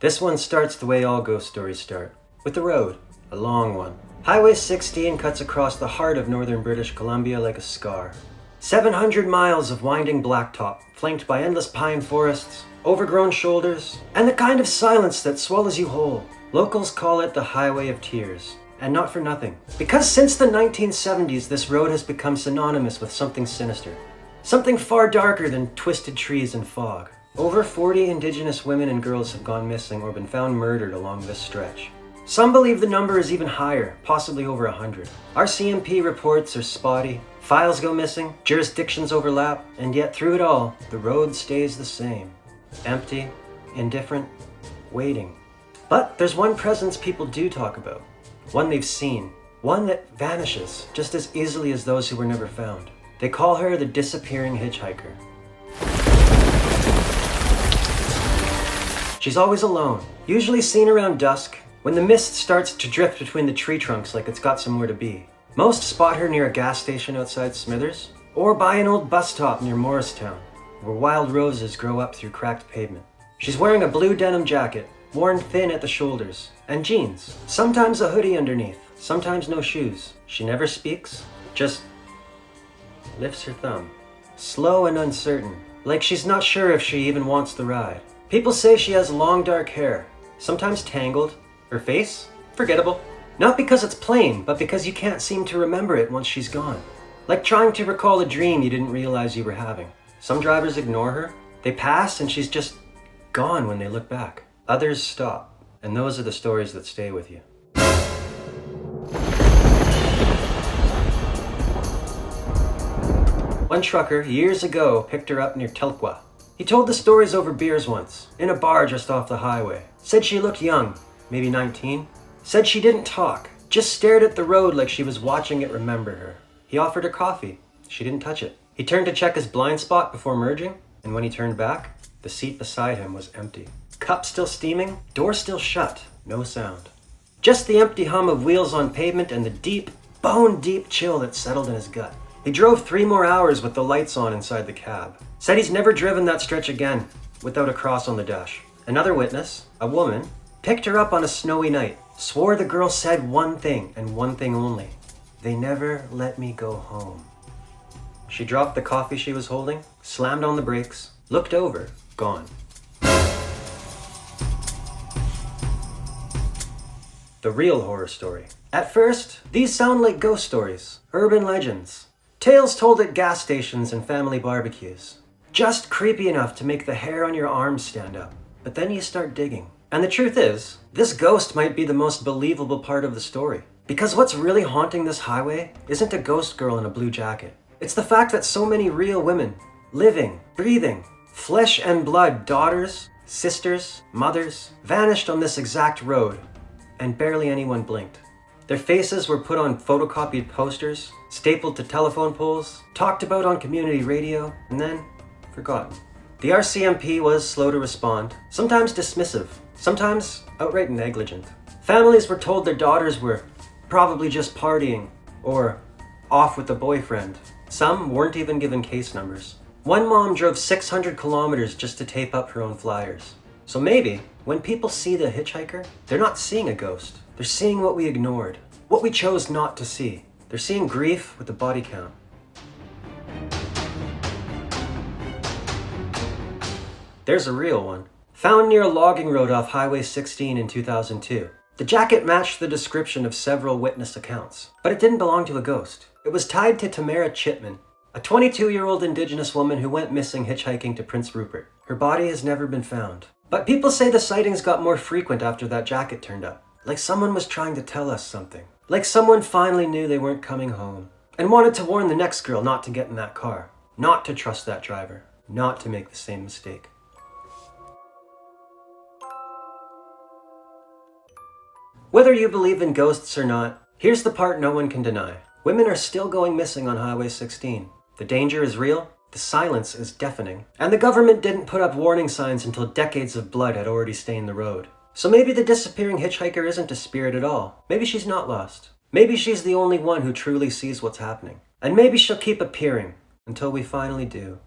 This one starts the way all ghost stories start, with the road, a long one. Highway 16 cuts across the heart of northern British Columbia like a scar. 700 miles of winding blacktop, flanked by endless pine forests, overgrown shoulders, and the kind of silence that swallows you whole. Locals call it the Highway of Tears, and not for nothing. Because since the 1970s, this road has become synonymous with something sinister. Something far darker than twisted trees and fog. Over 40 Indigenous women and girls have gone missing or been found murdered along this stretch. Some believe the number is even higher, possibly over 100. RCMP reports are spotty, files go missing, jurisdictions overlap, and yet through it all, the road stays the same. Empty, indifferent, waiting. But there's one presence people do talk about. One they've seen. One that vanishes just as easily as those who were never found. They call her the disappearing hitchhiker. She's always alone, usually seen around dusk, when the mist starts to drift between the tree trunks like it's got somewhere to be. Most spot her near a gas station outside Smithers, or by an old bus stop near Morristown, where wild roses grow up through cracked pavement. She's wearing a blue denim jacket, worn thin at the shoulders, and jeans, sometimes a hoodie underneath, sometimes no shoes. She never speaks, just lifts her thumb. Slow and uncertain, like she's not sure if she even wants the ride. People say she has long dark hair, sometimes tangled. Her face? Forgettable. Not because it's plain, but because you can't seem to remember it once she's gone. Like trying to recall a dream you didn't realize you were having. Some drivers ignore her. They pass and she's just gone when they look back. Others stop, and those are the stories that stay with you. One trucker, years ago, picked her up near Telkwa. He told the stories over beers once, in a bar just off the highway. Said she looked young, maybe 19. Said she didn't talk, just stared at the road like she was watching it remember her. He offered her coffee. She didn't touch it. He turned to check his blind spot before merging, and when he turned back, the seat beside him was empty. Cup still steaming, door still shut, no sound. Just the empty hum of wheels on pavement and the deep, bone-deep chill that settled in his gut. He drove 3 more hours with the lights on inside the cab. Said he's never driven that stretch again, without a cross on the dash. Another witness, a woman, picked her up on a snowy night, swore the girl said one thing and one thing only. They never let me go home. She dropped the coffee she was holding, slammed on the brakes, looked over, gone. The real horror story. At first, these sound like ghost stories, urban legends, tales told at gas stations and family barbecues. Just creepy enough to make the hair on your arms stand up. But then you start digging. And the truth is, this ghost might be the most believable part of the story. Because what's really haunting this highway isn't a ghost girl in a blue jacket. It's the fact that so many real women, living, breathing, flesh and blood daughters, sisters, mothers, vanished on this exact road, and barely anyone blinked. Their faces were put on photocopied posters, stapled to telephone poles, talked about on community radio, and then forgotten. The RCMP was slow to respond, sometimes dismissive, sometimes outright negligent. Families were told their daughters were probably just partying or off with a boyfriend. Some weren't even given case numbers. One mom drove 600 kilometers just to tape up her own flyers. So maybe, when people see the hitchhiker, they're not seeing a ghost. They're seeing what we ignored, what we chose not to see. They're seeing grief with the body count. There's a real one. Found near a logging road off Highway 16 in 2002. The jacket matched the description of several witness accounts, but it didn't belong to a ghost. It was tied to Tamara Chipman, a 22-year-old Indigenous woman who went missing hitchhiking to Prince Rupert. Her body has never been found. But people say the sightings got more frequent after that jacket turned up. Like someone was trying to tell us something. Like someone finally knew they weren't coming home and wanted to warn the next girl not to get in that car, not to trust that driver, not to make the same mistake. Whether you believe in ghosts or not, here's the part no one can deny. Women are still going missing on Highway 16. The danger is real, the silence is deafening, and the government didn't put up warning signs until decades of blood had already stained the road. So maybe the disappearing hitchhiker isn't a spirit at all. Maybe she's not lost. Maybe she's the only one who truly sees what's happening. And maybe she'll keep appearing until we finally do.